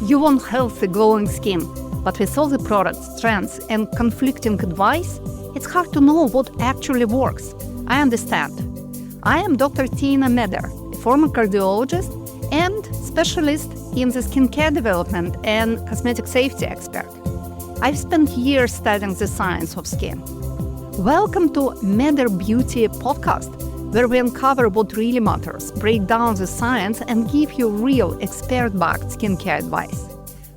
You want healthy, glowing skin, but with all the products, trends, and conflicting advice, it's hard to know what actually works. I understand. I am Dr. Tiina, a former cardiologist and specialist in the skincare development and cosmetic safety expert. I've spent years studying the science of skin. Welcome to Meder Beauty podcast, where we uncover what really matters, break down the science, and give you real expert-backed skincare advice.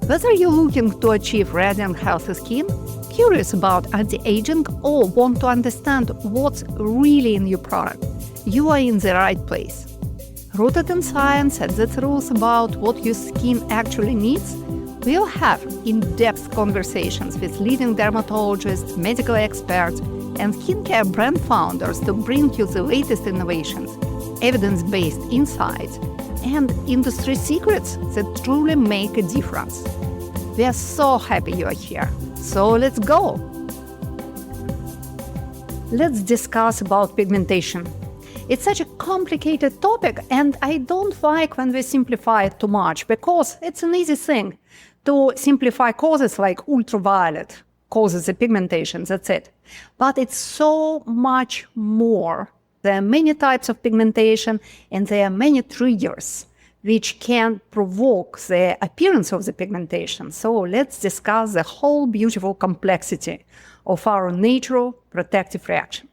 Whether you're looking to achieve radiant, healthy skin, curious about anti-aging, or want to understand what's really in your product, you are in the right place. Rooted in science and the truth about what your skin actually needs, we'll have in-depth conversations with leading dermatologists, medical experts, and skincare brand founders to bring you the latest innovations, evidence-based insights, and industry secrets that truly make a difference. We are so happy you are here. So let's go. Let's discuss about pigmentation. It's such a complicated topic, and I don't like when we simplify it too much, because it's an easy thing to simplify causes like ultraviolet causes the pigmentation, that's it. But it's so much more. There are many types of pigmentation, and there are many triggers which can provoke the appearance of the pigmentation. So let's discuss the whole beautiful complexity of our natural protective reaction.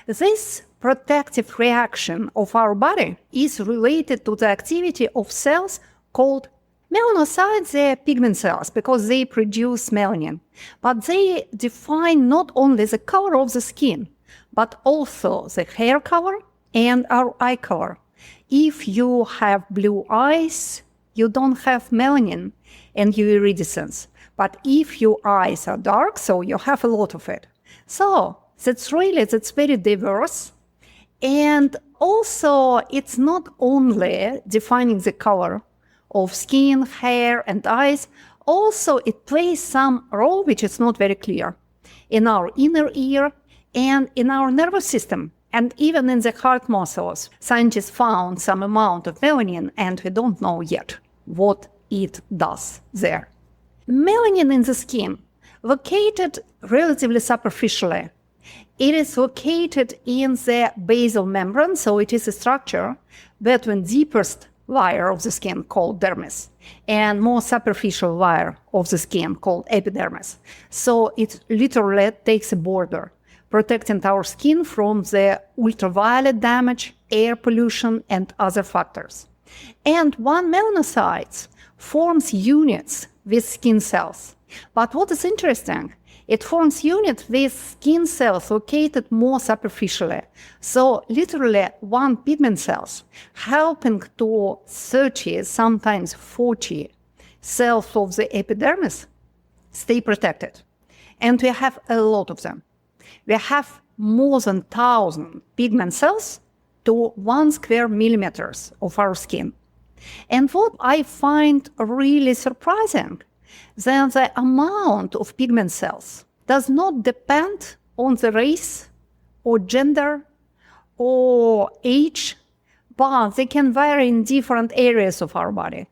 This protective reaction of our body is related to the activity of cells called melanocytes. They are pigment cells because they produce melanin. But they define not only the color of the skin, but also the hair color and our eye color. If you have blue eyes, you don't have melanin and your iridescence. But if your eyes are dark, so you have a lot of it. So that's very diverse. And also, it's not only defining the color of skin, hair, and eyes. Also, it plays some role which is not very clear in our inner ear and in our nervous system. And even in the heart muscles, scientists found some amount of melanin, and we don't know yet what it does there. Melanin in the skin, located relatively superficially. It is located in the basal membrane, so it is a structure between deepest layer of the skin called dermis and more superficial layer of the skin called epidermis. So it literally takes a border, protecting our skin from the ultraviolet damage, air pollution, and other factors. And one melanocyte forms units with skin cells. But what is interesting, it forms units with skin cells located more superficially. So literally one pigment cells helping to 30, sometimes 40 cells of the epidermis stay protected. And we have a lot of them. We have more than 1,000 pigment cells to 1 square millimeters of our skin. And what I find really surprising, that the amount of pigment cells does not depend on the race or gender or age, but they can vary in different areas of our body.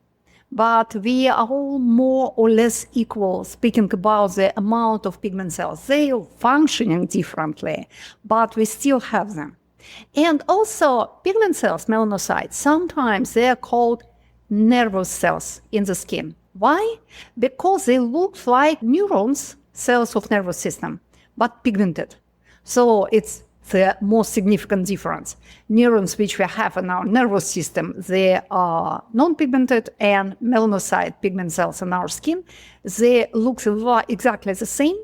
But we are all more or less equal, speaking about the amount of pigment cells. They are functioning differently, but we still have them. And also, pigment cells, melanocytes, sometimes they are called nervous cells in the skin. Why? Because they look like neurons, cells of nervous system, but pigmented. So it's the most significant difference. Neurons which we have in our nervous system, they are non-pigmented, and melanocyte pigment cells in our skin, they look exactly the same,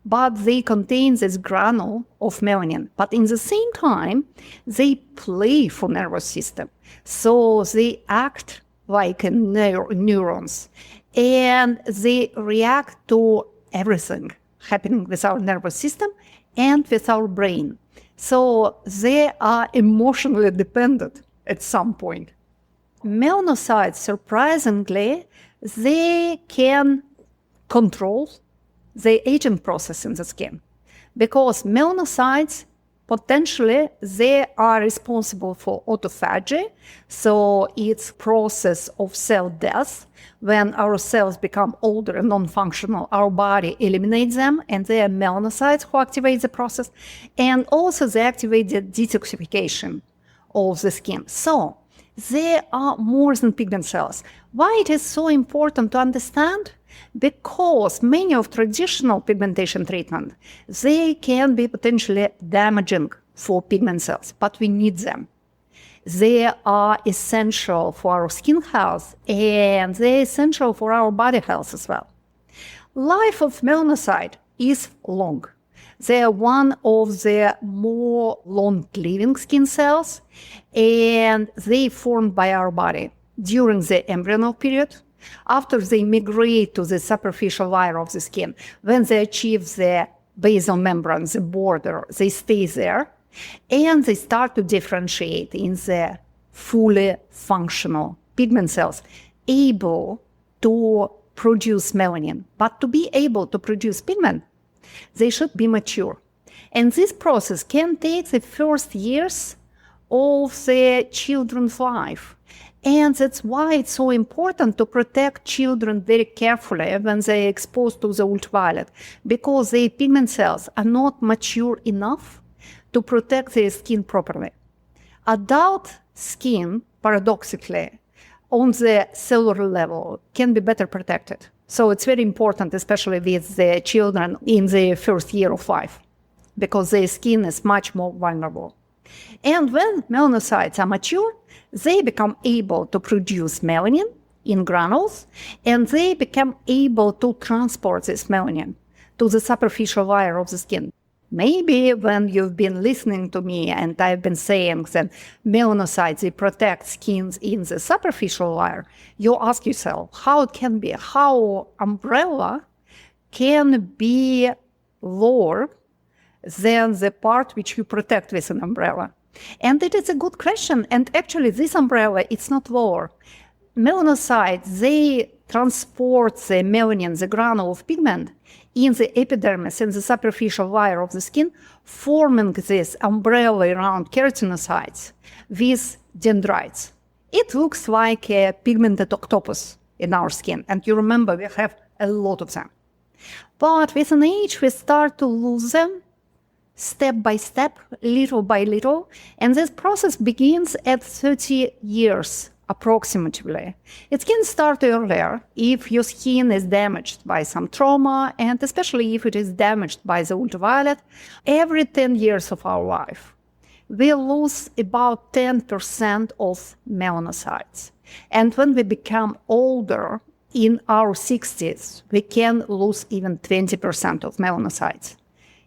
but they contain this granule of melanin. But in the same time, they play for nervous system. So they act like neurons, and they react to everything happening with our nervous system and with our brain. So they are emotionally dependent at some point. Melanocytes, surprisingly, they can control the aging process in the skin, because melanocytes potentially they are responsible for autophagy. So it's process of cell death. When our cells become older and non-functional, our body eliminates them, and they are melanocytes who activate the process. And also they activate the detoxification of the skin. So they are more than pigment cells. Why it is so important to understand? Because many of traditional pigmentation treatment, they can be potentially damaging for pigment cells, but we need them. They are essential for our skin health, and they're essential for our body health as well. Life of melanocyte is long. They are one of the more long-living skin cells, and they formed by our body during the embryonal period. After they migrate to the superficial layer of the skin, when they achieve the basal membrane, the border, they stay there, and they start to differentiate in the fully functional pigment cells, able to produce melanin. But to be able to produce pigment, they should be mature. And this process can take the first years of the children's life. And that's why it's so important to protect children very carefully when they're exposed to the ultraviolet, because their pigment cells are not mature enough to protect their skin properly. Adult skin, paradoxically, on the cellular level, can be better protected. So it's very important, especially with the children in the first year of life, because their skin is much more vulnerable. And when melanocytes are mature, they become able to produce melanin in granules, and they become able to transport this melanin to the superficial layer of the skin. Maybe when you've been listening to me and I've been saying that melanocytes, they protect skins in the superficial layer, you ask yourself how it can be, how umbrella can be lower than the part which you protect with an umbrella. And it is a good question. And actually, this umbrella, it's not lower. Melanocytes, they transport the melanin, the granule of pigment, in the epidermis, in the superficial layer of the skin, forming this umbrella around keratinocytes with dendrites. It looks like a pigmented octopus in our skin. And you remember, we have a lot of them. But with an age, we start to lose them step by step, little by little. And this process begins at 30 years approximately. It can start earlier if your skin is damaged by some trauma, and especially if it is damaged by the ultraviolet. Every 10 years of our life, we lose about 10% of melanocytes. And when we become older, in our 60s, we can lose even 20% of melanocytes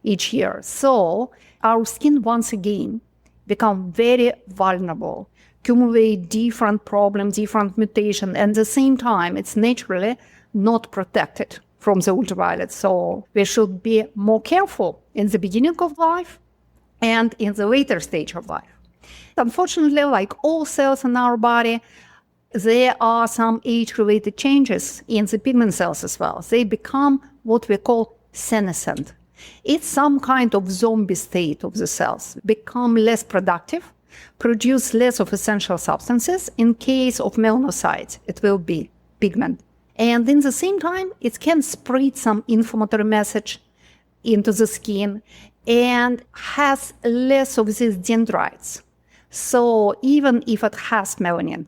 each year. So our skin once again become very vulnerable, accumulate different problems, different mutations, and at the same time, it's naturally not protected from the ultraviolet. So we should be more careful in the beginning of life and in the later stage of life. Unfortunately, like all cells in our body, there are some age-related changes in the pigment cells as well. They become what we call senescent. It's some kind of zombie state of the cells, become less productive, produce less of essential substances. In case of melanocytes, it will be pigment. And in the same time, it can spread some inflammatory message into the skin and has less of these dendrites. So even if it has melanin,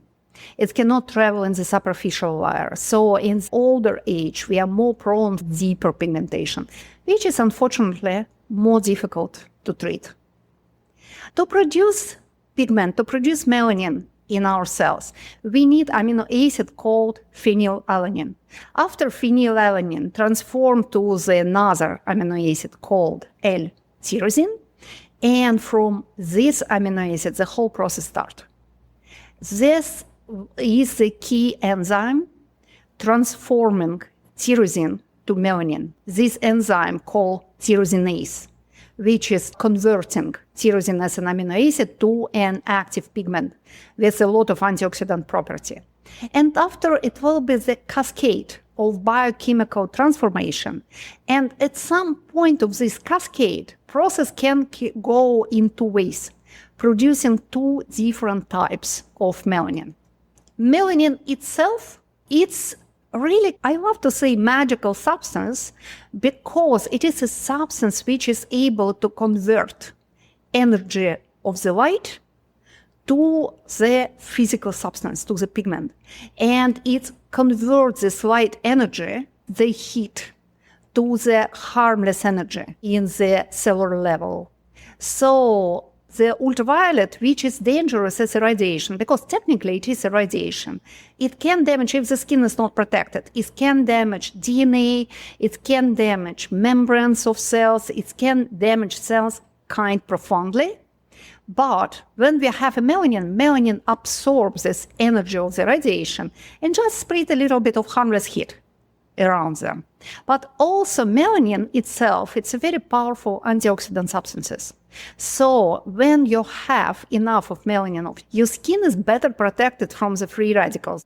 it cannot travel in the superficial layer. So in older age, we are more prone to deeper pigmentation, which is unfortunately more difficult to treat. To produce pigment, to produce melanin in our cells, we need amino acid called phenylalanine. After phenylalanine transformed to the another amino acid called L-tyrosine, and from this amino acid, the whole process starts. This is the key enzyme transforming tyrosine to melanin. This enzyme called tyrosinase, which is converting tyrosine as an amino acid to an active pigment with a lot of antioxidant property. And after, it will be the cascade of biochemical transformation. And at some point of this cascade, process can go in two ways, producing two different types of melanin. Melanin itself, it's really, I love to say magical substance because it is a substance which is able to convert energy of the light to the physical substance, to the pigment. And it converts this light energy, the heat, to the harmless energy in the cellular level. So the ultraviolet, which is dangerous as a radiation, because technically it is a radiation, it can damage, if the skin is not protected, it can damage DNA, it can damage membranes of cells, it can damage cells kind profoundly. But when we have a melanin absorbs this energy of the radiation and just spread a little bit of harmless heat around them. But also melanin itself, it's a very powerful antioxidant substances. So when you have enough of melanin, your skin is better protected from the free radicals.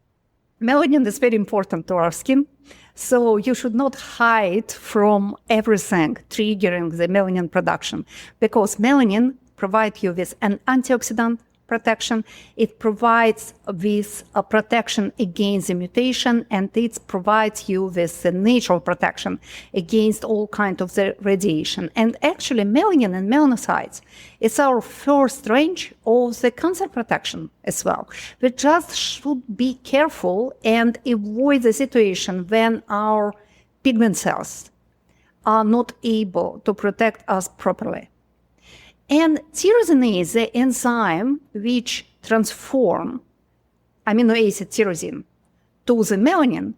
Melanin is very important to our skin, so you should not hide from everything triggering the melanin production, because melanin provides you with an antioxidant protection, it provides with a protection against the mutation, and it provides you with the natural protection against all kinds of the radiation. And actually, melanin and melanocytes is our first range of the cancer protection as well. We just should be careful and avoid the situation when our pigment cells are not able to protect us properly. And tyrosinase, the enzyme which transforms amino acid tyrosine to the melanin,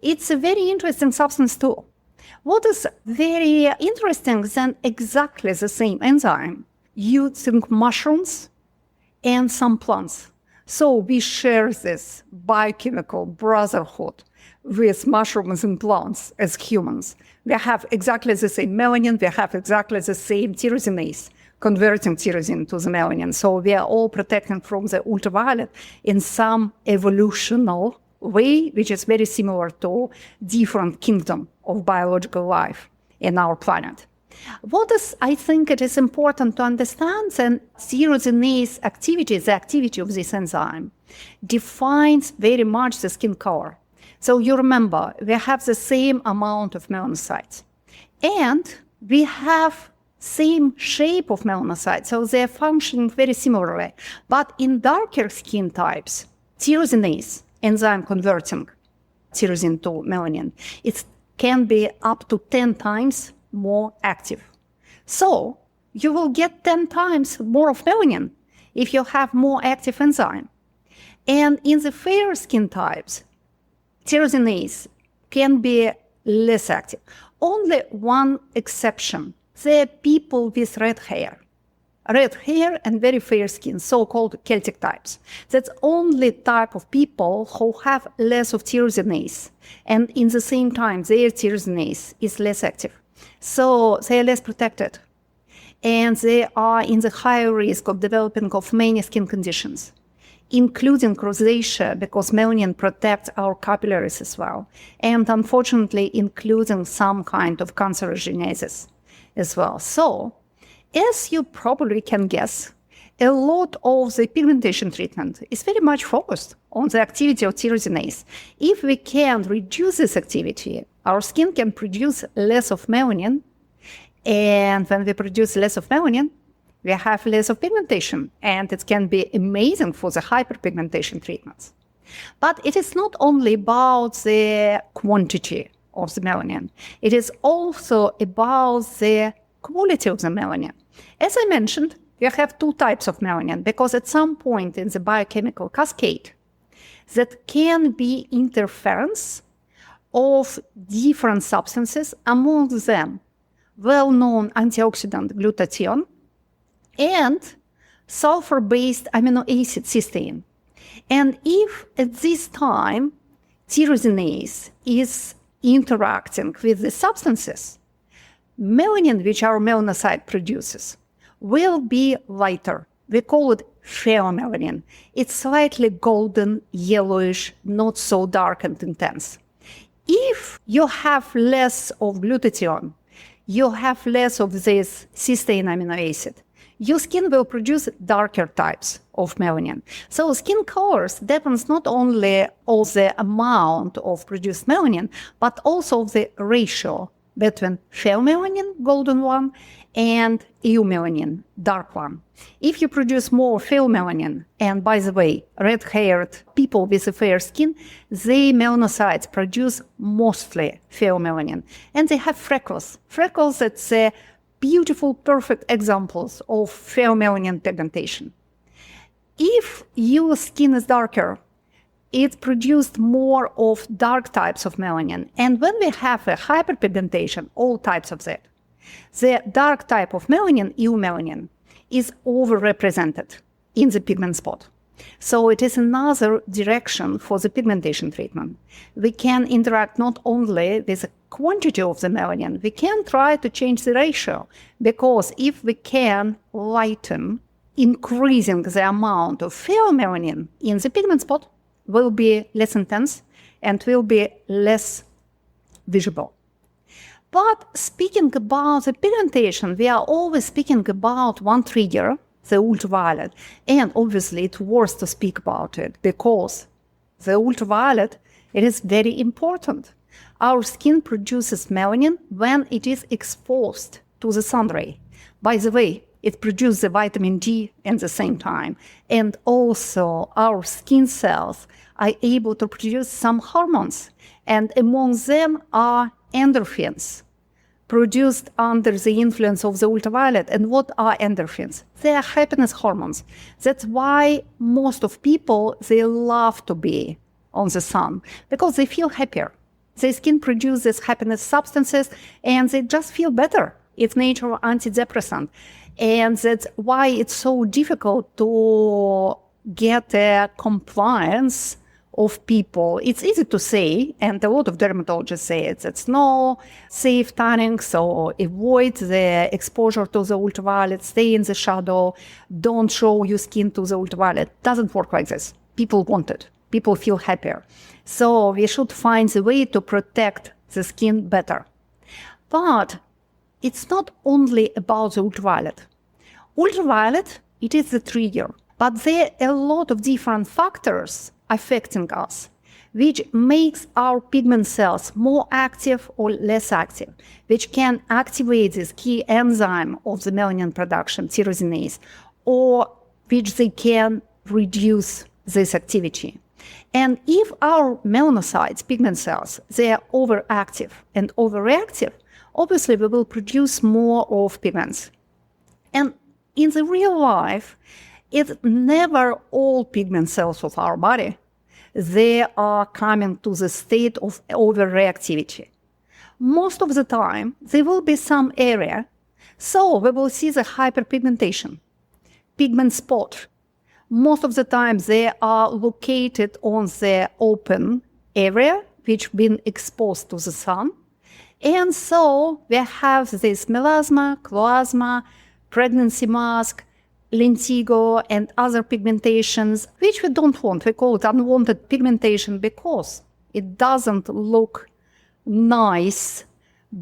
it's a very interesting substance too. What is very interesting is that exactly the same enzyme using mushrooms and some plants. So we share this biochemical brotherhood with mushrooms and plants as humans. We have exactly the same melanin, we have exactly the same tyrosinase, converting tyrosine to the melanin. So we are all protected from the ultraviolet in some evolutional way, which is very similar to different kingdom of biological life in our planet. What is, I think it is important to understand, that tyrosinase activity, the activity of this enzyme, defines very much the skin color. So you remember, we have the same amount of melanocytes, and we have same shape of melanocytes, so they're functioning very similarly. But in darker skin types, tyrosinase, enzyme converting tyrosine to melanin, it can be up to 10 times more active. So you will get 10 times more of melanin if you have more active enzyme. And in the fair skin types, tyrosinase can be less active. Only one exception. The people with red hair and very fair skin, so-called Celtic types. That's only type of people who have less of tyrosinase, and in the same time, their tyrosinase is less active. So they are less protected, and they are in the higher risk of developing of many skin conditions, including rosacea, because melanin protects our capillaries as well, and unfortunately, including some kind of cancerogenesis as well. So, as you probably can guess, a lot of the pigmentation treatment is very much focused on the activity of tyrosinase. If we can reduce this activity, our skin can produce less of melanin, and when we produce less of melanin, we have less of pigmentation, and it can be amazing for the hyperpigmentation treatments. But it is not only about the quantity of the melanin. It is also about the quality of the melanin. As I mentioned, you have two types of melanin, because at some point in the biochemical cascade, that can be interference of different substances, among them well-known antioxidant glutathione and sulfur-based amino acid cysteine. And if at this time tyrosinase is interacting with the substances, melanin, which our melanocyte produces, will be lighter. We call it pheomelanin. It's slightly golden, yellowish, not so dark and intense. If you have less of glutathione, you have less of this cysteine amino acid, your skin will produce darker types of melanin. So skin colors depends not only on the amount of produced melanin, but also the ratio between phenolmelanin, golden one, and eumelanin, dark one. If you produce more phenolmelanin, and by the way, red-haired people with a fair skin, they melanocytes produce mostly phenolmelanin, and they have freckles. Freckles, it's beautiful, perfect examples of phenolmelanin pigmentation. If your skin is darker, it produced more of dark types of melanin. And when we have a hyperpigmentation, all types of that, the dark type of melanin, eumelanin, is overrepresented in the pigment spot. So it is another direction for the pigmentation treatment. We can interact not only with the quantity of the melanin, we can try to change the ratio, because if we can lighten, increasing the amount of phenolmelanin in the pigment spot, will be less intense and will be less visible. But speaking about the pigmentation, we are always speaking about one trigger, the ultraviolet. And obviously it's worth to speak about it, because the ultraviolet, it is very important. Our skin produces melanin when it is exposed to the sun ray. By the way, it produces the vitamin D at the same time. And also our skin cells are able to produce some hormones. And among them are endorphins, produced under the influence of the ultraviolet. And what are endorphins? They are happiness hormones. That's why most of people, they love to be on the sun, because they feel happier. Their skin produces happiness substances and they just feel better. It's natural antidepressant. And that's why it's so difficult to get a compliance of people. It's easy to say, and a lot of dermatologists say it's no safe tanning, so avoid the exposure to the ultraviolet, stay in the shadow, don't show your skin to the ultraviolet. Doesn't work like this. People want it. People feel happier. So we should find a way to protect the skin better. But it's not only about the ultraviolet. Ultraviolet, it is the trigger, but there are a lot of different factors affecting us, which makes our pigment cells more active or less active, which can activate this key enzyme of the melanin production, tyrosinase, or which they can reduce this activity. And if our melanocytes, pigment cells, they are overactive and overreactive, obviously we will produce more of pigments. And in the real life, it's never all pigment cells of our body, they are coming to the state of overreactivity. Most of the time, there will be some area, so we will see the hyperpigmentation, pigment spot. Most of the time, they are located on the open area, which been exposed to the sun. And so we have this melasma, chloasma, pregnancy mask, lentigo, and other pigmentations, which we don't want. We call it unwanted pigmentation because it doesn't look nice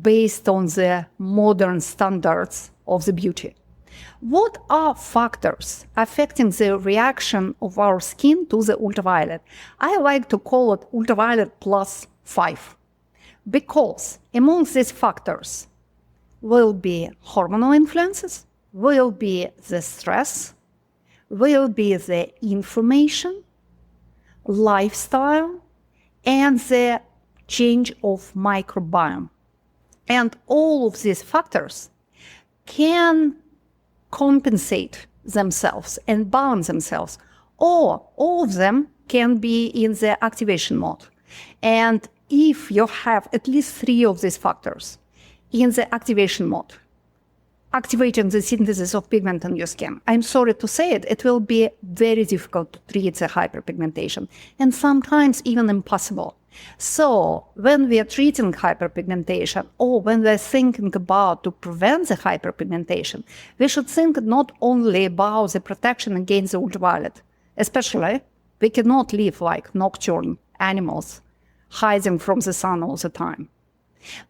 based on the modern standards of the beauty. What are factors affecting the reaction of our skin to the ultraviolet? I like to call it ultraviolet plus 5, because among these factors will be hormonal influences, will be the stress, will be the inflammation, lifestyle, and the change of microbiome. And all of these factors can compensate themselves and balance themselves, or all of them can be in the activation mode. And if you have at least 3 of these factors in the activation mode, activating the synthesis of pigment on your skin, I'm sorry to say it, it will be very difficult to treat the hyperpigmentation, and sometimes even impossible. So when we are treating hyperpigmentation, or when we're thinking about to prevent the hyperpigmentation, we should think not only about the protection against the ultraviolet. Especially, we cannot live like nocturnal animals, hiding from the sun all the time.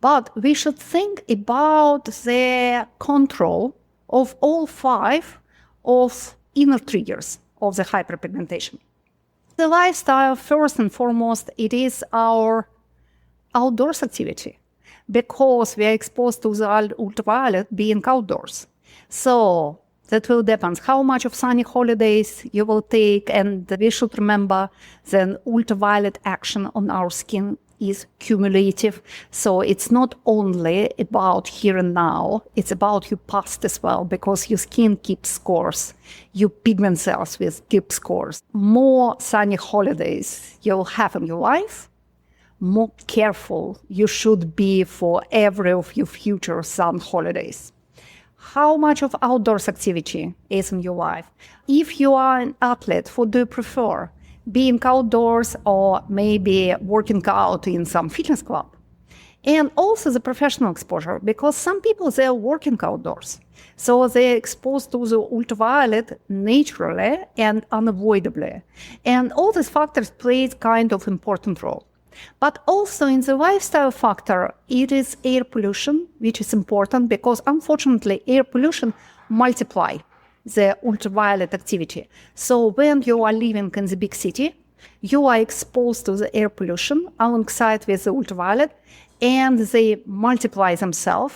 But we should think about the control of all 5 of inner triggers of the hyperpigmentation. The lifestyle, first and foremost, it is our outdoors activity, because we are exposed to the ultraviolet being outdoors. So that will depend how much of sunny holidays you will take, and we should remember that ultraviolet action on our skin is cumulative. So it's not only about here and now, it's about your past as well, because your skin keeps scores, your pigment cells will keep scores. More sunny holidays you'll have in your life, more careful you should be for every of your future sun holidays. How much of outdoors activity is in your life? If you are an athlete, what do you prefer? Being outdoors or maybe working out in some fitness club? And also the professional exposure, because some people, they are working outdoors. So they're exposed to the ultraviolet naturally and unavoidably. And all these factors play kind of important role. But also in the lifestyle factor, it is air pollution, which is important because unfortunately air pollution multiply the ultraviolet activity. So when you are living in the big city, you are exposed to the air pollution alongside with the ultraviolet, and they multiply themselves,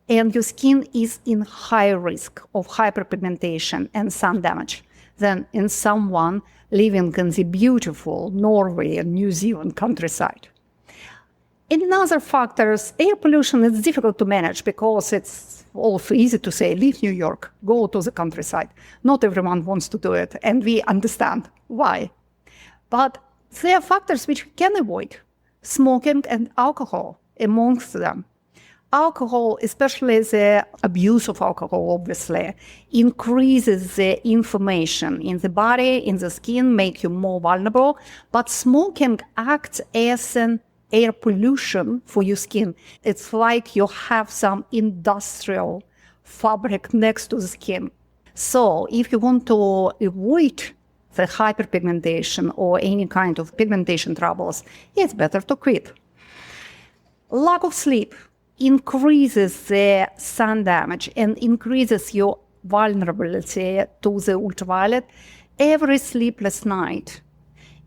and your skin is in high risk of hyperpigmentation and sun damage than in someone living in the beautiful Norway and New Zealand countryside. In other factors, air pollution is difficult to manage because it's also easy to say, leave New York, go to the countryside. Not everyone wants to do it, and we understand why. But there are factors which we can avoid, smoking and alcohol amongst them. Alcohol, especially the abuse of alcohol, obviously, increases the inflammation in the body, in the skin, make you more vulnerable. But smoking acts as an air pollution for your skin. It's like you have some industrial fabric next to the skin. So if you want to avoid the hyperpigmentation or any kind of pigmentation troubles, it's better to quit. Lack of sleep increases the sun damage and increases your vulnerability to the ultraviolet. Every sleepless night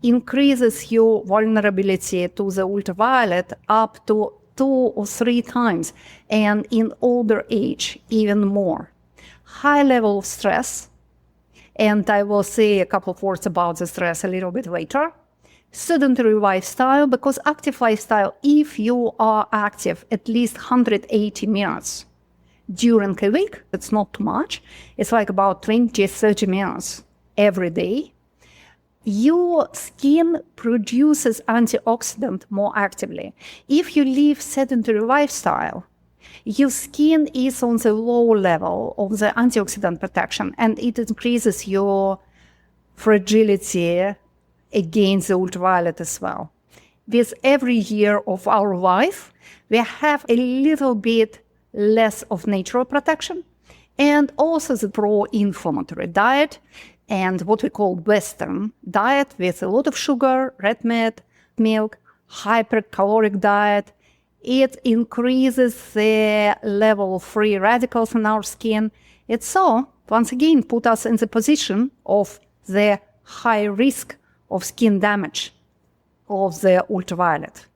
increases your vulnerability to the ultraviolet up to 2 or 3 times, and in older age, even more. High level of stress, and I will say a couple of words about the stress a little bit later. Sedentary lifestyle, because active lifestyle, if you are active at least 180 minutes during a week, it's not too much, it's like about 20-30 minutes every day, your skin produces antioxidant more actively. If you live sedentary lifestyle, your skin is on the low level of the antioxidant protection, and it increases your fragility against the ultraviolet as well. With every year of our life, we have a little bit less of natural protection, and also the pro-inflammatory diet and what we call Western diet with a lot of sugar, red meat, milk, hypercaloric diet. It increases the level of free radicals in our skin. It so, once again, put us in the position of the high risk of skin damage of the ultraviolet.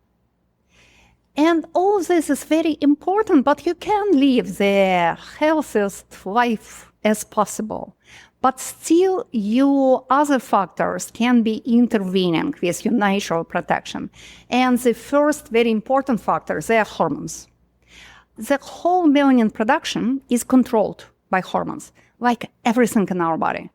And all this is very important, but you can live the healthiest life as possible. But still, your other factors can be intervening with your natural protection. And the first very important factor, they are hormones. The whole melanin production is controlled by hormones, like everything in our body.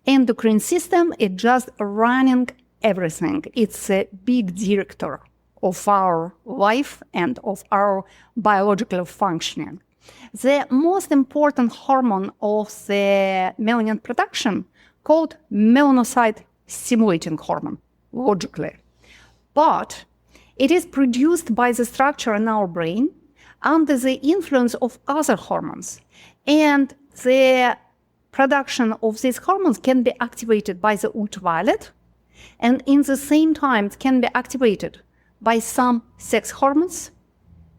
Endocrine system is just running everything. It's a big director of our life and of our biological functioning. The most important hormone of the melanin production, called melanocyte stimulating hormone, logically. But it is produced by the structure in our brain under the influence of other hormones. And the production of these hormones can be activated by the ultraviolet, and in the same time it can be activated by some sex hormones.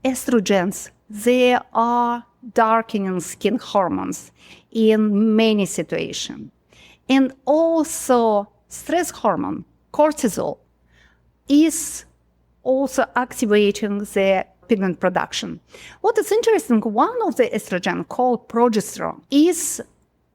Estrogens, they are darkening skin hormones in many situations. And also stress hormone, cortisol, is also activating the pigment production. What is interesting, one of the estrogen called progesterone is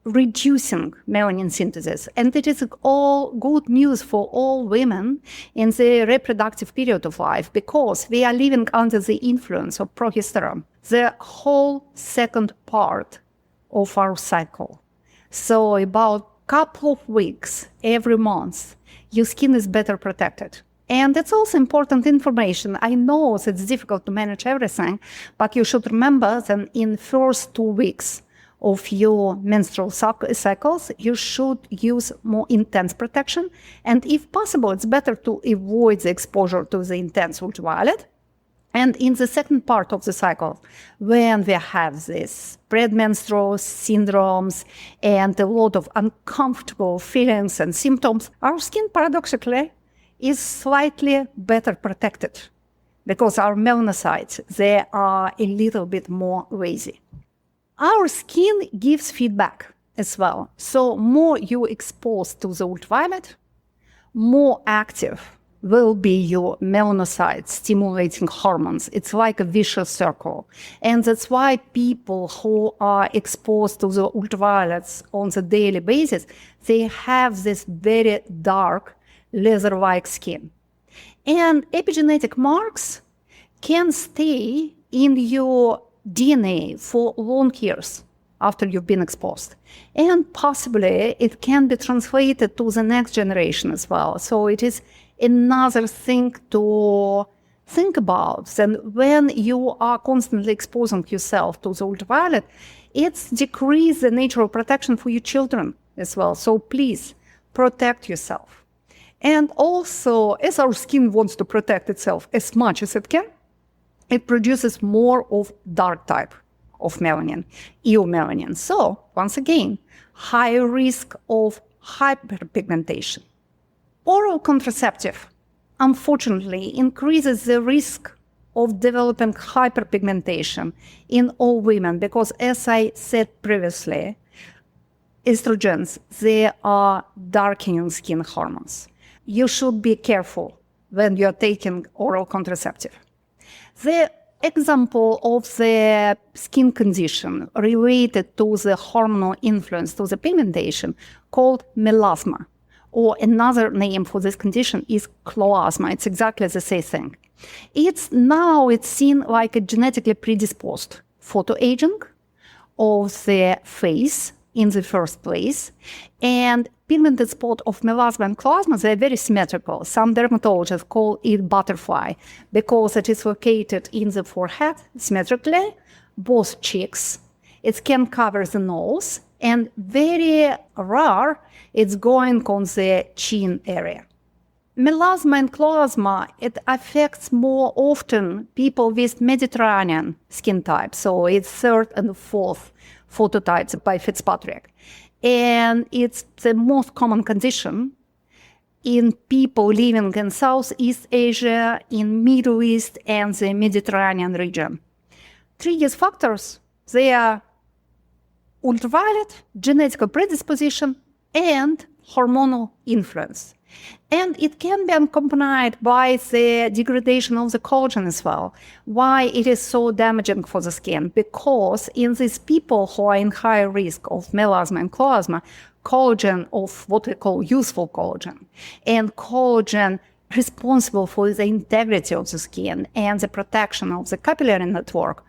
reducing melanin synthesis, and it is all good news for all women in the reproductive period of life, because we are living under the influence of progesterone the whole second part of our cycle. So about couple of weeks every month, your skin is better protected. And that's also important information. I know that it's difficult to manage everything, but you should remember that in first 2 weeks of your menstrual cycles, you should use more intense protection. And if possible, it's better to avoid the exposure to the intense ultraviolet. And in the second part of the cycle, when we have this premenstrual syndromes and a lot of uncomfortable feelings and symptoms, our skin paradoxically is slightly better protected because our melanocytes, they are a little bit more lazy. Our skin gives feedback as well. So more you expose to the ultraviolet, more active will be your melanocyte stimulating hormones. It's like a vicious circle. And that's why people who are exposed to the ultraviolets on the daily basis, they have this very dark leather-like skin. And epigenetic marks can stay in your DNA for long years after you've been exposed. And possibly it can be translated to the next generation as well. So it is another thing to think about. And when you are constantly exposing yourself to the ultraviolet, it's decrease the natural protection for your children as well. So please protect yourself. And also, as our skin wants to protect itself as much as it can, it produces more of dark type of melanin, eumelanin. So, once again, higher risk of hyperpigmentation. Oral contraceptive, unfortunately, increases the risk of developing hyperpigmentation in all women because, as I said previously, estrogens, they are darkening skin hormones. You should be careful when you're taking oral contraceptive. The example of the skin condition related to the hormonal influence to the pigmentation called melasma, or another name for this condition is chloasma. It's exactly the same thing. It's seen like a genetically predisposed photoaging of the face in the first place. And pigmented spot of melasma and chloasma, they're very symmetrical. Some dermatologists call it butterfly because it is located in the forehead symmetrically, both cheeks. It can cover the nose, and very rare, it's going on the chin area. Melasma and chloasma, it affects more often people with Mediterranean skin type. So it's third and fourth phototypes by Fitzpatrick. And it's the most common condition in people living in Southeast Asia, in Middle East, and the Mediterranean region. Triggers factors, they are ultraviolet, genetic predisposition, and hormonal influence. And it can be accompanied by the degradation of the collagen as well. Why it is so damaging for the skin? Because in these people who are in higher risk of melasma and chloasma, collagen of what we call useful collagen, and collagen responsible for the integrity of the skin and the protection of the capillary network,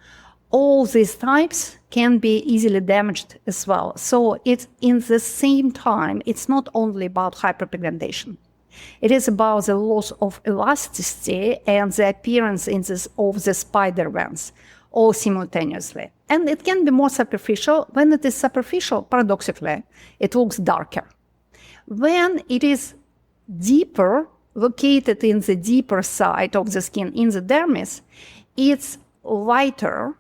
all these types can be easily damaged as well. So it's in the same time, it's not only about hyperpigmentation. It is about the loss of elasticity and the appearance of the spider webs, all simultaneously. And it can be more superficial. When it is superficial, paradoxically, it looks darker. When it is deeper, located in the deeper side of the skin, in the dermis, it's lighter.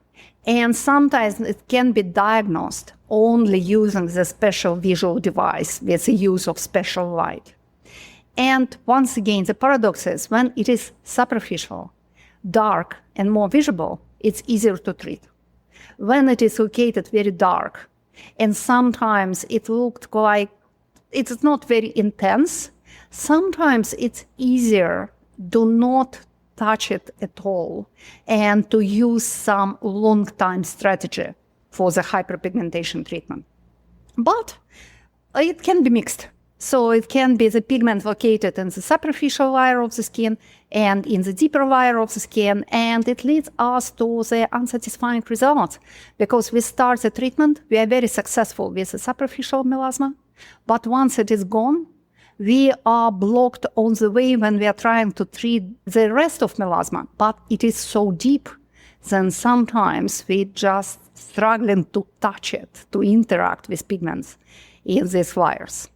And sometimes it can be diagnosed only using the special visual device with the use of special light. And once again, the paradox is when it is superficial, dark, and more visible, it's easier to treat. When it is located very dark, and sometimes it looked like it's not very intense, sometimes it's easier to not touch it at all and to use some long-time strategy for the hyperpigmentation treatment. But it can be mixed. So it can be the pigment located in the superficial layer of the skin and in the deeper layer of the skin, and it leads us to the unsatisfying results. Because we start the treatment, we are very successful with the superficial melasma, but once it is gone, we are blocked on the way when we are trying to treat the rest of melasma, but it is so deep, then sometimes we just struggling to touch it, to interact with pigments in these layers.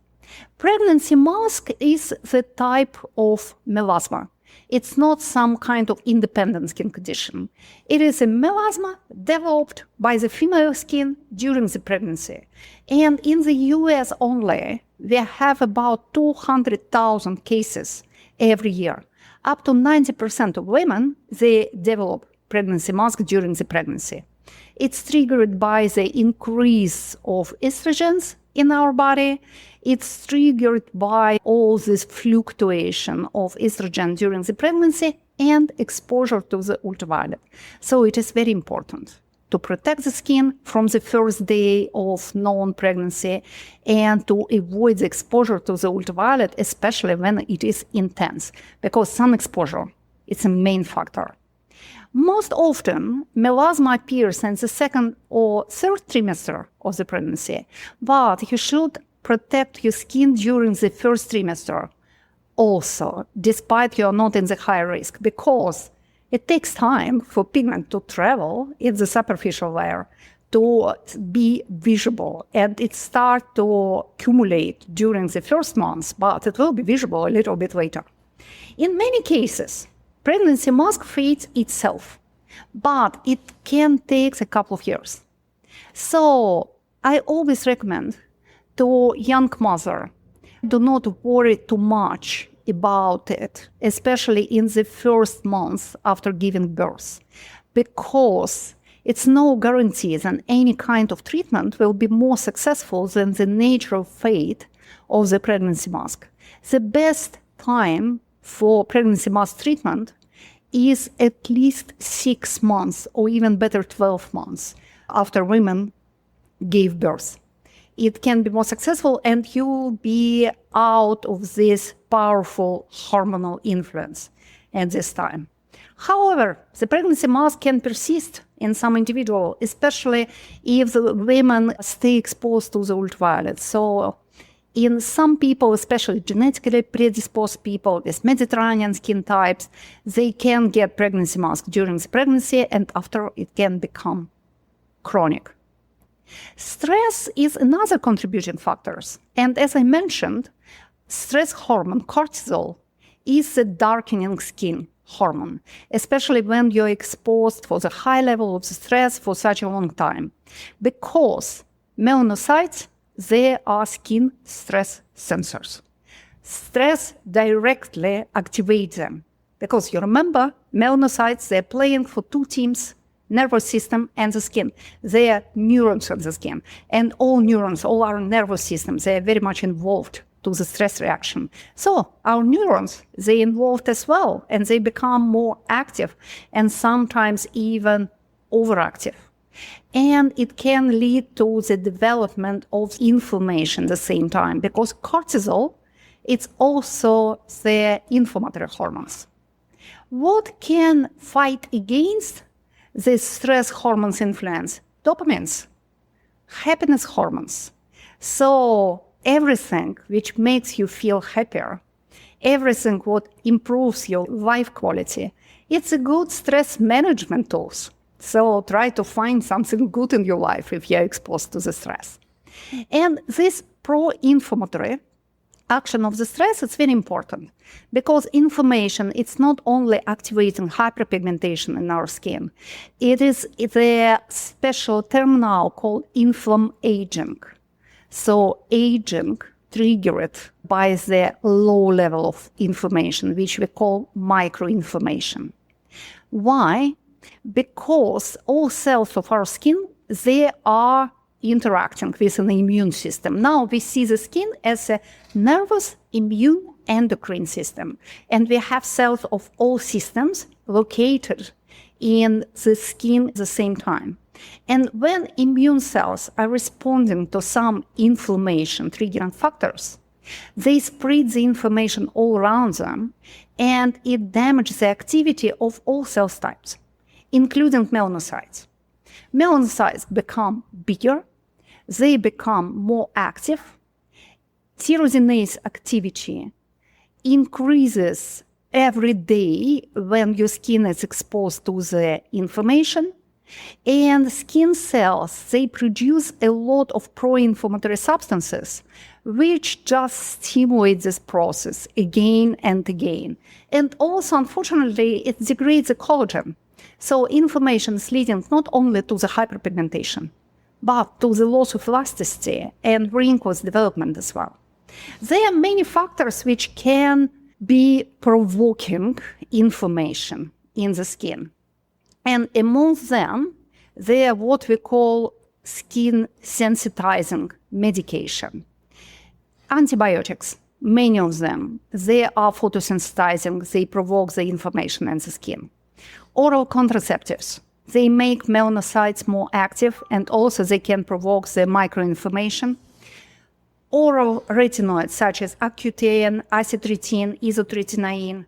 Pregnancy mask is the type of melasma. It's not some kind of independent skin condition. It is a melasma developed by the female skin during the pregnancy. And in the US only, we have about 200,000 cases every year. Up to 90% of women, they develop pregnancy mask during the pregnancy. It's triggered by the increase of estrogens in our body. It's triggered by all this fluctuation of estrogen during the pregnancy and exposure to the ultraviolet. So it is very important to protect the skin from the first day of known pregnancy and to avoid the exposure to the ultraviolet, especially when it is intense, because sun exposure is a main factor. Most often, melasma appears in the second or third trimester of the pregnancy, but you should protect your skin during the first trimester also, despite you are not in the high risk, because it takes time for pigment to travel in the superficial layer to be visible, and it starts to accumulate during the first months, but it will be visible a little bit later. In many cases, pregnancy mask fades itself, but it can take a couple of years. So I always recommend to young mother, do not worry too much about it, especially in the first months after giving birth, because it's no guarantee that any kind of treatment will be more successful than the natural fate of the pregnancy mask. The best time for pregnancy mask treatment is at least 6 months, or even better 12 months after women gave birth. It can be more successful and you'll be out of this powerful hormonal influence at this time. However, the pregnancy mask can persist in some individuals, especially if the women stay exposed to the ultraviolet. So in some people, especially genetically predisposed people with Mediterranean skin types, they can get pregnancy mask during the pregnancy, and after it can become chronic. Stress is another contributing factor. And as I mentioned, stress hormone, cortisol, is a darkening skin hormone, especially when you're exposed for the high level of the stress for such a long time. Because melanocytes, they are skin stress sensors. Stress directly activates them. Because you remember, melanocytes, they're playing for two teams, nervous system and the skin. They are neurons of the skin. And all neurons, all our nervous systems, they are very much involved to the stress reaction. So our neurons, they involved as well, and they become more active and sometimes even overactive. And it can lead to the development of inflammation at the same time, because cortisol, it's also the inflammatory hormones. What can fight against this stress hormones influence? Dopamines, happiness hormones. So everything which makes you feel happier, everything what improves your life quality, it's a good stress management tools. So try to find something good in your life if you're exposed to the stress. And this pro-inflammatory action of the stress is very important, because inflammation, it's not only activating hyperpigmentation in our skin, it is the special term now called inflammaging. So aging triggered by the low level of inflammation, which we call microinflammation. Why? Because all cells of our skin, they are interacting with an immune system. Now we see the skin as a nervous, immune, endocrine system. And we have cells of all systems located in the skin at the same time. And when immune cells are responding to some inflammation triggering factors, they spread the inflammation all around them, and it damages the activity of all cell types, including melanocytes. Melanocytes become bigger, they become more active, tyrosinase activity increases every day when your skin is exposed to the inflammation, and skin cells, they produce a lot of pro-inflammatory substances, which just stimulate this process again and again. And also, unfortunately, it degrades the collagen. So inflammation is leading not only to the hyperpigmentation, but to the loss of elasticity and wrinkles development as well. There are many factors which can be provoking inflammation in the skin. And among them, there are what we call skin sensitizing medication. Antibiotics, many of them, they are photosensitizing, they provoke the inflammation in the skin. Oral contraceptives, they make melanocytes more active, and also they can provoke the microinflammation. Oral retinoids such as Accutane, acitretin, isotretinoin.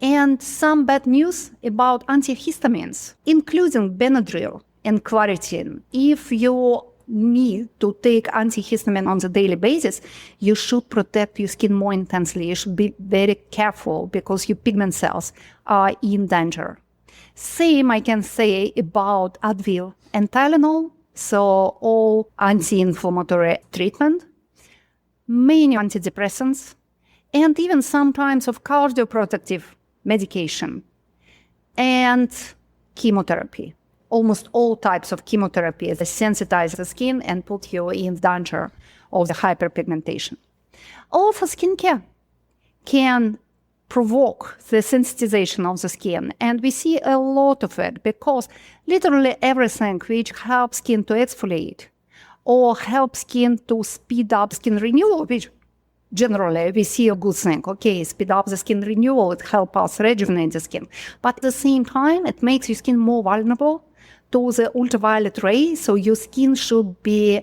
And some bad news about antihistamines, including Benadryl and Claritin. If you need to take antihistamine on a daily basis, you should protect your skin more intensely. You should be very careful because your pigment cells are in danger. Same I can say about Advil and Tylenol, so all anti-inflammatory treatment, many antidepressants, and even sometimes of cardioprotective medication, and chemotherapy. Almost all types of chemotherapy sensitize the skin and put you in danger of the hyperpigmentation. Also, skincare can provoke the sensitization of the skin, and we see a lot of it because literally everything which helps skin to exfoliate or helps skin to speed up skin renewal, which generally we see a good thing. Okay, speed up the skin renewal, it helps us rejuvenate the skin. But at the same time, it makes your skin more vulnerable to the ultraviolet rays, so your skin should be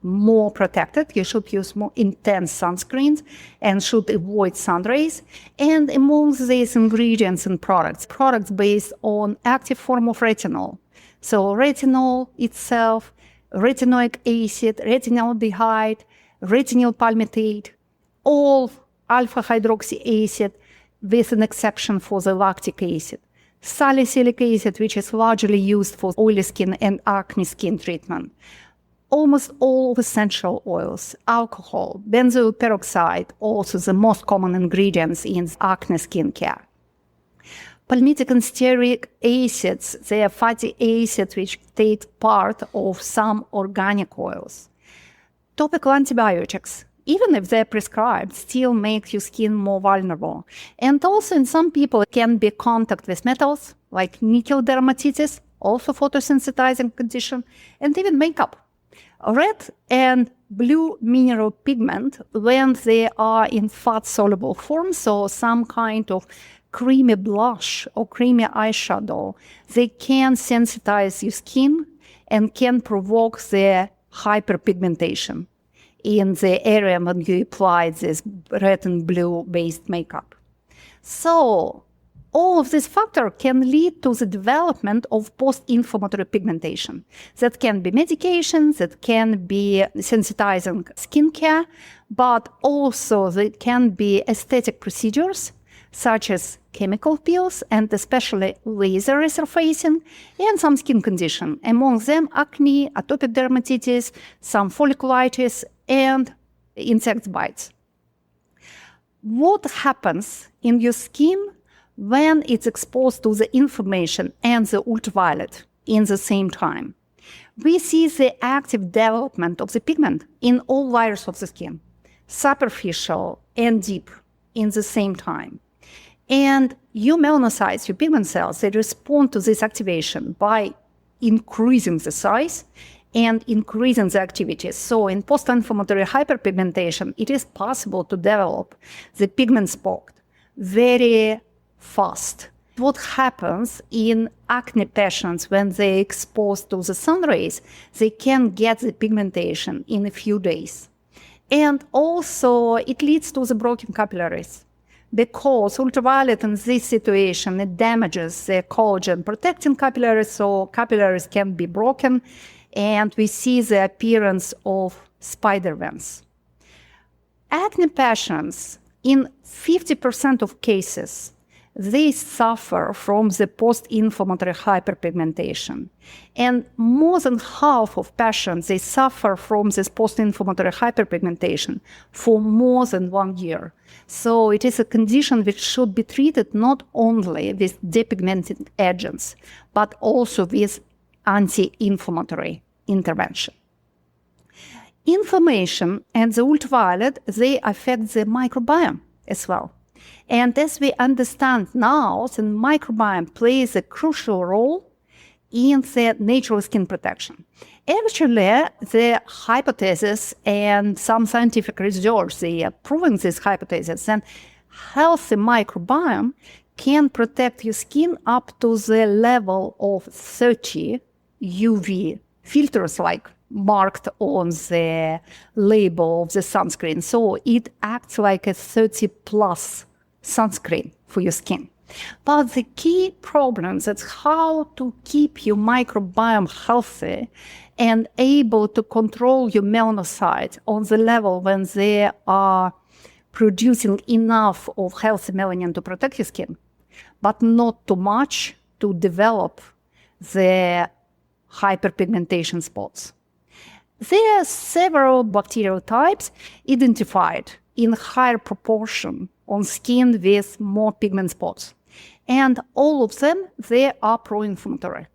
more protected. You should use more intense sunscreens and should avoid sun rays. And among these ingredients and products based on active form of retinol. So retinol itself, retinoic acid, retinaldehyde, retinyl palmitate, all alpha hydroxy acid with an exception for the lactic acid. Salicylic acid, which is largely used for oily skin and acne skin treatment. Almost all essential oils, alcohol, benzoyl peroxide, also the most common ingredients in acne skincare. Palmitic and stearic acids, they are fatty acids which take part of some organic oils. Topical antibiotics, even if they're prescribed, still make your skin more vulnerable. And also in some people can be contact with metals, like nickel dermatitis, also photosensitizing condition, and even makeup. Red and blue mineral pigment, when they are in fat-soluble form, so some kind of creamy blush or creamy eyeshadow, they can sensitize your skin and can provoke the hyperpigmentation in the area when you apply this red and blue based makeup. So all of these factors can lead to the development of post-inflammatory pigmentation. That can be medications, that can be sensitizing skincare, but also there can be aesthetic procedures such as chemical peels and especially laser resurfacing and some skin condition. Among them, acne, atopic dermatitis, some folliculitis, and insect bites. What happens in your skin when it's exposed to the inflammation and the ultraviolet in the same time? We see the active development of the pigment in all layers of the skin. superficial, and deep in the same time. And your melanocytes, your pigment cells, they respond to this activation by increasing the size and increasing the activity. So in post-inflammatory hyperpigmentation, it is possible to develop the pigment spot very fast. What happens in acne patients when they're exposed to the sun rays, they can get the pigmentation in a few days. And also it leads to the broken capillaries, because ultraviolet in this situation, it damages the collagen protecting capillaries, so capillaries can be broken, and we see the appearance of spider webs. Acne patients, in 50% of cases, they suffer from the post-inflammatory hyperpigmentation. And more than half of patients, they suffer from this post-inflammatory hyperpigmentation for more than 1 year. So it is a condition which should be treated not only with depigmenting agents, but also with anti-inflammatory intervention. Inflammation and the ultraviolet, they affect the microbiome as well. And as we understand now, the microbiome plays a crucial role in the natural skin protection. Actually, the hypothesis and some scientific research, they are proving this hypothesis, and healthy microbiome can protect your skin up to the level of 30 UV filters, like marked on the label of the sunscreen. So it acts like a 30 plus sunscreen for your skin. But the key problem is how to keep your microbiome healthy and able to control your melanocytes on the level when they are producing enough of healthy melanin to protect your skin, but not too much to develop the hyperpigmentation spots. There are several bacterial types identified in higher proportion on skin with more pigment spots. And all of them, they are pro-inflammatory.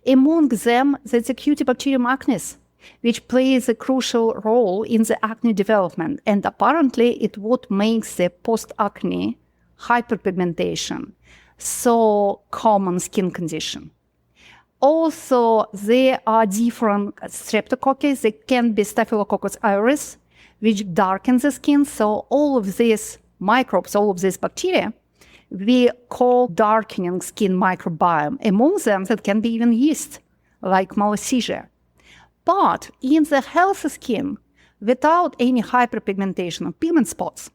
Among them, there's the Cutibacterium acnes, which plays a crucial role in the acne development. And apparently, it what makes the post-acne hyperpigmentation so common skin condition. Also, there are different streptococcus. They can be Staphylococcus aureus, which darkens the skin. So all of these microbes, all of these bacteria, we call darkening skin microbiome. Among them, that can be even yeast, like Malassezia. But in the healthy skin, without any hyperpigmentation of pigment spots,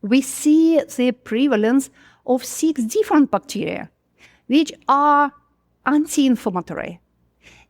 we see the prevalence of 6 different bacteria, which are anti-inflammatory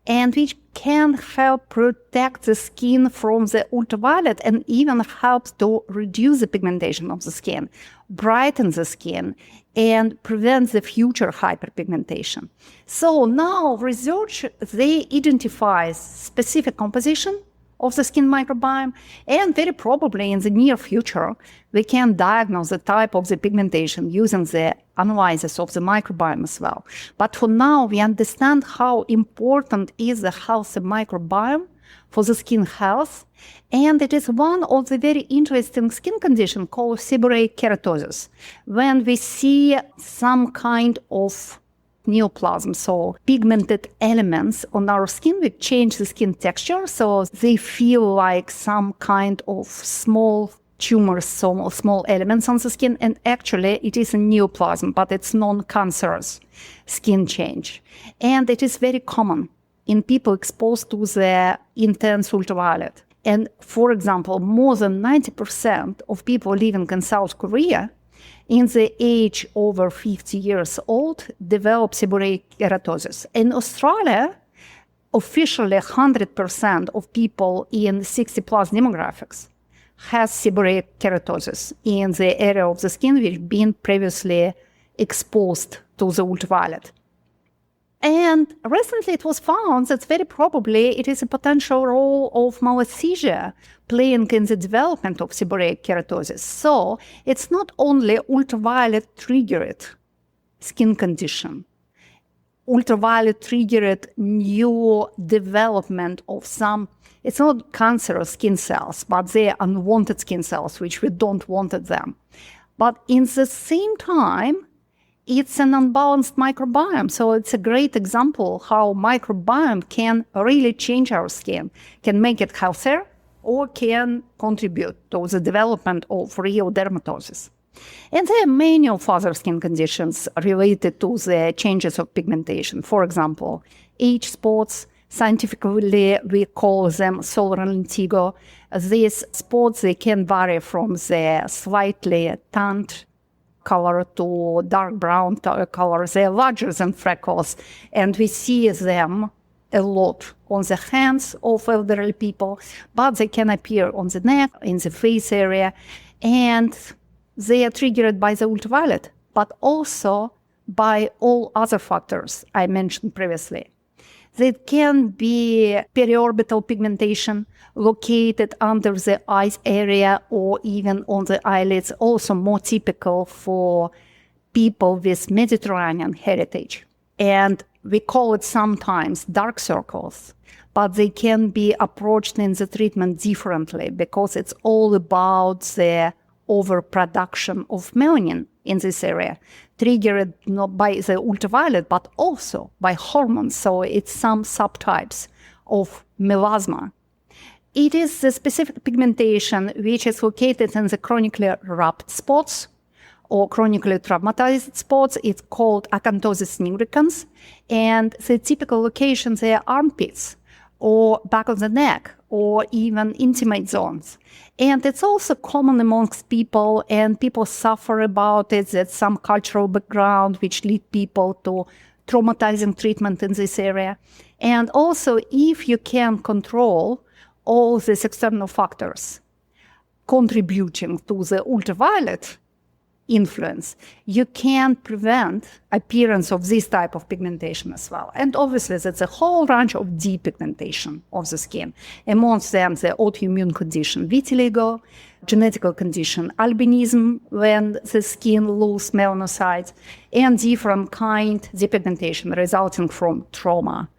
and which can help protect the skin from the ultraviolet and even helps to reduce the pigmentation of the skin, brighten the skin, and prevent the future hyperpigmentation. So now research, they identify specific composition of the skin microbiome, and very probably in the near future, we can diagnose the type of the pigmentation using the analysis of the microbiome as well. But for now, we understand how important is the healthy microbiome for the skin health, and it is one of the very interesting skin conditions called seborrheic keratosis, when we see some kind of neoplasm, so pigmented elements on our skin which change the skin texture, so they feel like some kind of small tumors, so small elements on the skin, and actually it is a neoplasm, but it's non-cancerous skin change. And it is very common in people exposed to the intense ultraviolet. And for example, more than 90% of people living in South Korea in the age over 50 years old develop seborrheic keratosis. In Australia, officially 100% of people in 60 plus demographics has seborrheic keratosis in the area of the skin which been previously exposed to the ultraviolet. And recently it was found that very probably it is a potential role of Malassezia playing in the development of seborrheic keratosis. So it's not only ultraviolet triggered skin condition. ultraviolet triggered new development of some, it's not cancerous skin cells, but they're unwanted skin cells, which we don't wanted them. But in the same time, it's an unbalanced microbiome. So it's a great example how microbiome can really change our skin, can make it healthier, or can contribute to the development of real dermatosis. And there are many of other skin conditions related to the changes of pigmentation. For example, age spots. Scientifically, we call them solar lentigo. These spots, they can vary from the slightly tanned color to dark brown color. They're larger than freckles, and we see them a lot on the hands of elderly people, but they can appear on the neck, in the face area, and they are triggered by the ultraviolet, but also by all other factors I mentioned previously. There can be periorbital pigmentation located under the eyes area or even on the eyelids, also more typical for people with Mediterranean heritage. And we call it sometimes dark circles, but they can be approached in the treatment differently because it's all about the overproduction of melanin in this area, triggered not by the ultraviolet, but also by hormones. So it's some subtypes of melasma. It is the specific pigmentation which is located in the chronically wrapped spots or chronically traumatized spots. It's called acanthosis nigricans. And the typical locations are armpits or back of the neck or even intimate zones. And it's also common amongst people, and people suffer about it. There's some cultural background which lead people to traumatizing treatment in this area. And also, if you can control all these external factors contributing to the ultraviolet influence, you can prevent appearance of this type of pigmentation as well. And obviously, that's a whole range of depigmentation of the skin. Amongst them, the autoimmune condition vitiligo, genetical condition albinism, when the skin loses melanocytes, and different kind depigmentation resulting from trauma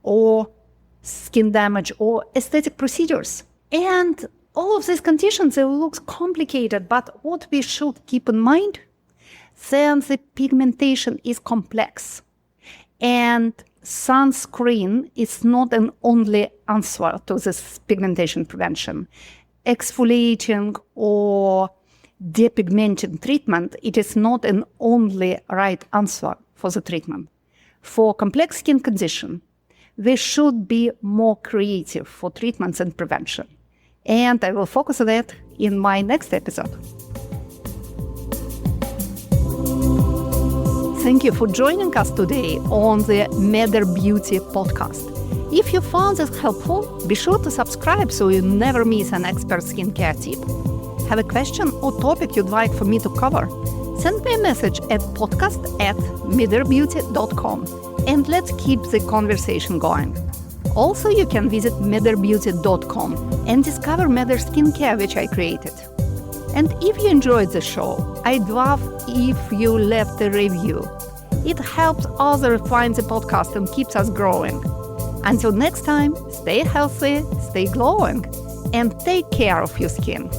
or skin damage or aesthetic procedures. And all of these conditions, they look complicated, but what we should keep in mind, then the pigmentation is complex. And sunscreen is not an only answer to this pigmentation prevention. Exfoliating or depigmenting treatment, it is not an only right answer for the treatment. For complex skin condition, we should be more creative for treatments and prevention. And I will focus on that in my next episode. Thank you for joining us today on the Meder Beauty podcast. If you found this helpful, be sure to subscribe so you never miss an expert skincare tip. Have a question or topic you'd like for me to cover? Send me a message at podcast@mederbeauty.com and let's keep the conversation going. Also, you can visit mederbeauty.com and discover Meder Skincare, which I created. And if you enjoyed the show, I'd love if you left a review. It helps others find the podcast and keeps us growing. Until next time, stay healthy, stay glowing, and take care of your skin.